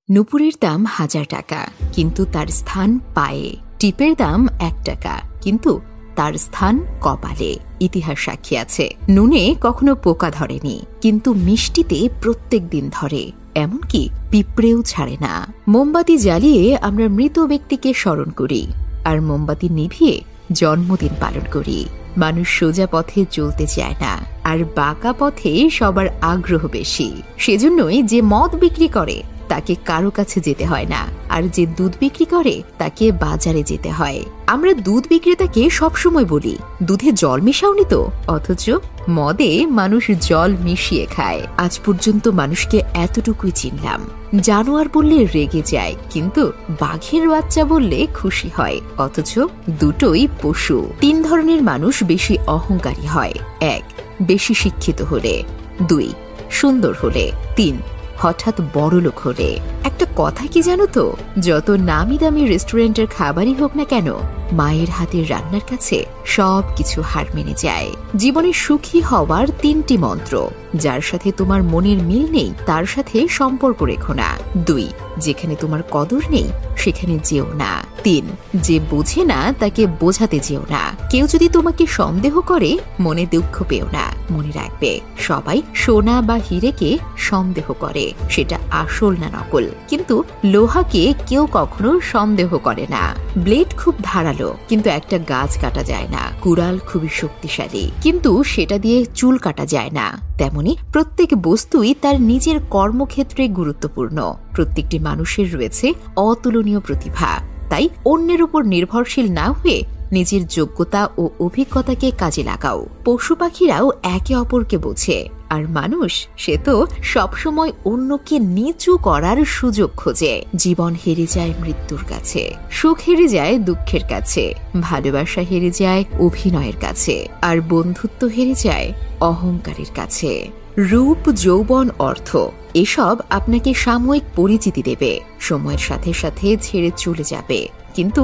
নুপুরের দাম 1000 টাকা, কিন্তু তার স্থান পায়ে। টিপের দাম 1 টাকা, কিন্তু তার স্থান কপালে। ইতিহাস সাক্ষী আছে, নুনে কখনো পোকা ধরেনি, কিন্তু মিষ্টিতে প্রত্যেক দিন ধরে, এমনকি পিঁপড়েও ছাড়ে না। মোমবাতি জ্বালিয়ে আমরা মৃত ব্যক্তিকে স্মরণ করি, আর মোমবাতি নিভিয়ে জন্মদিন পালন করি। মানুষ সোজা পথে চলতে চায় না, আর বাঁকা পথে সবার আগ্রহ বেশি। সেজন্যই যে মদ বিক্রি করে তাকে কারো কাছে যেতে হয় না, আর যে দুধ বিক্রি করে তাকে বাজারে যেতে হয়। আমরা দুধ বিক্রেতাকে সবসময় বলি, দুধে জল মিশাওনি তো, অথচ মদে মানুষ জল মিশিয়ে খায়। আজ পর্যন্ত মানুষকে এতটুকুই চিনলাম, জানোয়ার বললে রেগে যায়, কিন্তু বাঘের বাচ্চা বললে খুশি হয়, অথচ দুটোই পশু। 3 ধরনের মানুষ বেশি অহংকারী হয়। 1. বেশি শিক্ষিত হলে। 2. সুন্দর হলে। 3. হঠাৎ বড়লোক হলে। একটা কথা কি জানো তো, যত নামি দামি রেস্টুরেন্টের খাবারই হোক না কেন, মায়ের হাতের রান্নার কাছে সবকিছু হার মেনে যায়। জীবনে সুখী হওয়ার 3টি মন্ত্র। যার সাথে তোমার মনের মিল নেই তার সাথে সম্পর্ক রেখো না। 2. যেখানে তোমার কদর নেই সেখানে যেও না। 3. যে বোঝে না তাকে বোঝাতে যেও না। কেউ যদি তোমাকে সন্দেহ করে মনে দুঃখ পেও না। মনে রাখবে, সবাই সোনা বা হীরেকে সন্দেহ করে, সেটা আসল না নকল। কিন্তু লোহাকে কেউ কখনো সন্দেহ করে না। ব্লেড খুব ধারালো, কিন্তু একটা গাছ কাটা যায় না। কুড়াল খুবই শক্তিশালী, কিন্তু সেটা দিয়ে চুল কাটা যায় না। তেমনি প্রত্যেক বস্তুই তার নিজের কর্মক্ষেত্রে গুরুত্বপূর্ণ। প্রত্যেকটি মানুষের রয়েছে অতুলনীয় প্রতিভা। তাই অন্যের উপর নির্ভরশীল না হয়ে নিজের যোগ্যতা ও অভিজ্ঞতাকে কাজে লাগাও। পশু পাখিরাও একে অপরকে বোঝে, আর মানুষ সে তো সবসময় অন্যকে নিচু করার সুযোগ খোঁজে। জীবন হেরে যায় মৃত্যুর কাছে, সুখ হেরে যায় দুঃখের কাছে, ভালোবাসা হেরে যায় অভিনয়ের কাছে, আর বন্ধুত্ব হেরে যায় অহংকারের কাছে। রূপ, যৌবন, অর্থ এসব আপনাকে সাময়িক পরিচিতি দেবে, সময়ের সাথে সাথে ছেড়ে চলে যাবে, কিন্তু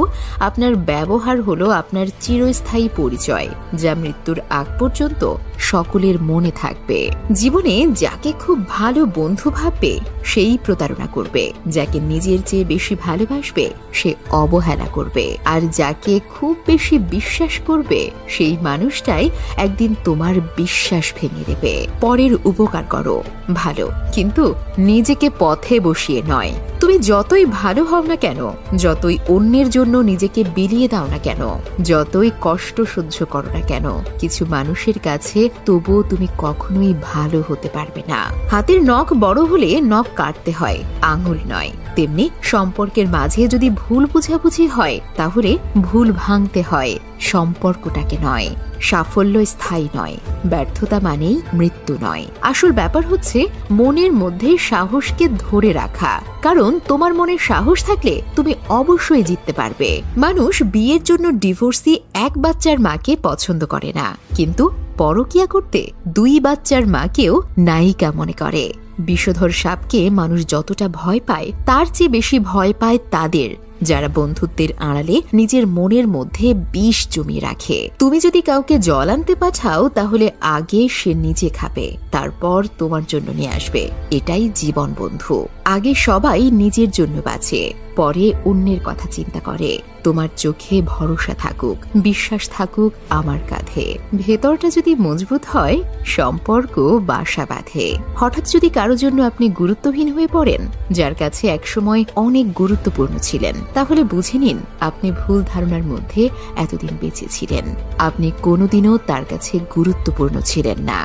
আপনার ব্যবহার হলো আপনার চিরস্থায়ী পরিচয়, যা মৃত্যুর আগ পর্যন্ত সকলের মনে থাকবে। জীবনে যাকে খুব ভালো বন্ধু ভাববে সেই প্রতারণা করবে, যাকে নিজের চেয়ে বেশি ভালোবাসবে সে অবহেলা করবে, আর যাকে খুব বেশি বিশ্বাস করবে সেই মানুষটাই একদিন তোমার বিশ্বাস ভেঙে দেবে। পরের উপকার করো ভালো, কিন্তু নিজেকে পথে বসিয়ে নয়। তুমি যতই ভালো হও না কেন, যতই অন্যের জন্য নিজেকে বিলিয়ে দাও না কেন, যতই কষ্ট সহ্য করো না কেন, কিছু মানুষের কাছে তবুও তুমি কখনোই ভালো হতে পারবে না। হাতের নখ বড় হলে নখ কাটতে হয়, আঙুল নয়। তেমনি সম্পর্কের মাঝে যদি ভুল বুঝাবুঝি হয় তাহলে ভুল ভাঙতে হয়, সম্পর্কটাকে নয়। সাফল্য স্থায়ী নয়, ব্যর্থতা মানেই মৃত্যু নয়। আসল ব্যাপার হচ্ছে মনের মধ্যে সাহসকে ধরে রাখা, কারণ তোমার মনে সাহস থাকলে তুমি অবশ্যই জিততে পারবে। মানুষ বিয়ের জন্য ডিভোর্সি 1 বাচ্চার মাকে পছন্দ করে না, কিন্তু পরকিয়া করতে 2 বাচ্চার মাকেও নায়িকা মনে করে। বিষধর সাপকে মানুষ যতটা ভয় পায় তার চেয়ে বেশি ভয় পায় তাদের যারা বন্ধুত্বের আড়ালে নিজের মনের মধ্যে বিষ জমিয়ে রাখে। তুমি যদি কাউকে জল আনতে পাঠাও তাহলে আগে সে নিজে খাবে, তারপর তোমার জন্য নিয়ে আসবে। এটাই জীবন বন্ধু। আগে সবাই নিজের জন্য বাঁচে, পরে অন্যের কথা চিন্তা করে। তোমার চোখে ভরসা থাকুক, বিশ্বাস থাকুক আমার কাঁধে। ভেতরটা যদি মজবুত হয় সম্পর্ক বাসা বাঁধে। হঠাৎ যদি কারো জন্য আপনি গুরুত্বহীন হয়ে পড়েন, যার কাছে একসময় অনেক গুরুত্বপূর্ণ ছিলেন, তাহলে বুঝে নিন আপনি ভুল ধারণার মধ্যে এতদিন বেঁচে ছিলেন। আপনি কোনোদিনও তার কাছে গুরুত্বপূর্ণ ছিলেন না।